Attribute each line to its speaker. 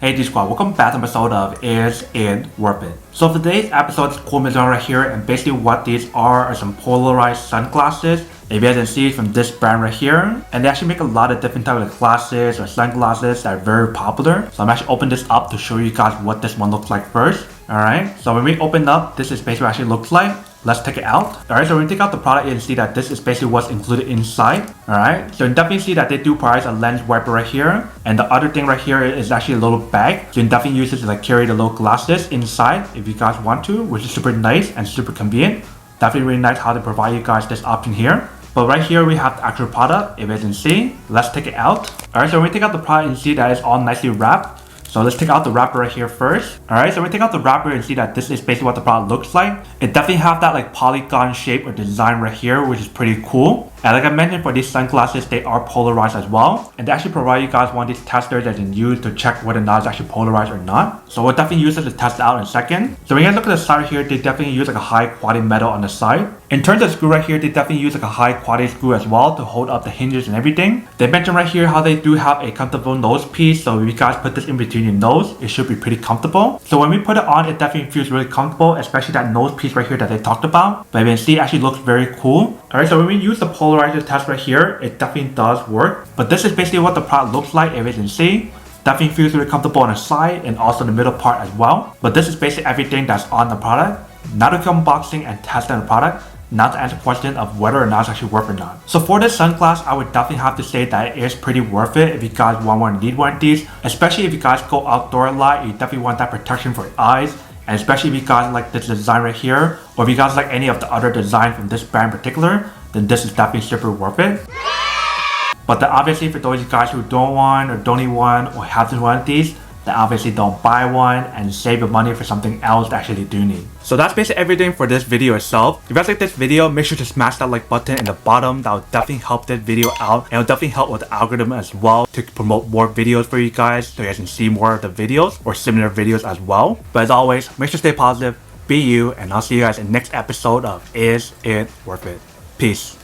Speaker 1: Hey G Squad, welcome back to an episode of Is It Worth It? So today's episode is cool material right here, and basically what these are some polarized sunglasses. If you guys can see from this brand right here, and they actually make a lot of different types of glasses or sunglasses that are very popular. So I'm actually opening this up to show you guys what this one looks like first. Alright, so when we open up, this is basically what it actually looks like. Let's take it out. Alright, so when you take out the product, you can see that this is basically what's included inside. Alright, so you can definitely see that they do provide a lens wiper right here. And the other thing right here is actually a little bag. So you can definitely use this to like carry the little glasses inside if you guys want to, which is super nice and super convenient. Definitely really nice how they provide you guys this option here. But right here we have the actual product, if you can see. Let's take it out. Alright, so when we take out the product, you can see that it's all nicely wrapped. So let's take out the wrapper right here first. Alright, so when we take out the wrapper and see that this is basically what the product looks like. It definitely have that like polygon shape or design right here, which is pretty cool. And like I mentioned, for these sunglasses, they are polarized as well. And they actually provide you guys one of these testers that you can use to check whether or not it's actually polarized or not. So we'll definitely use it to test it out in a second. So when you guys look at the side here, they definitely use like a high quality metal on the side. In terms of screw right here, they definitely use like a high quality screw as well to hold up the hinges and everything. They mentioned right here how they do have a comfortable nose piece. So if you guys put this in between your nose, it should be pretty comfortable. So when we put it on, it definitely feels really comfortable, especially that nose piece right here that they talked about. But you can see it actually looks very cool. Alright, so when we use the polarizer test right here, it definitely does work. But this is basically what the product looks like, if you can see. Definitely feels really comfortable on the side and also the middle part as well. But this is basically everything that's on the product. Now to unboxing and testing the product, not to answer the question of whether or not it's actually worth it or not. So for this sunglass, I would definitely have to say that it is pretty worth it if you guys want one or need one of these. Especially if you guys go outdoor a lot, you definitely want that protection for your eyes. And especially if you guys like this design right here, or if you guys like any of the other design from this brand in particular, then this is definitely super worth it. But then obviously for those of you guys who don't want or don't need one or have one of these, then obviously don't buy one and save your money for something else that actually do need. So that's basically everything for this video itself. If you guys like this video, make sure to smash that like button in the bottom. That will definitely help this video out, and it will definitely help with the algorithm as well to promote more videos for you guys so you guys can see more of the videos or similar videos as well. But as always, make sure to stay positive, be you, and I'll see you guys in the next episode of Is It Worth It? Peace.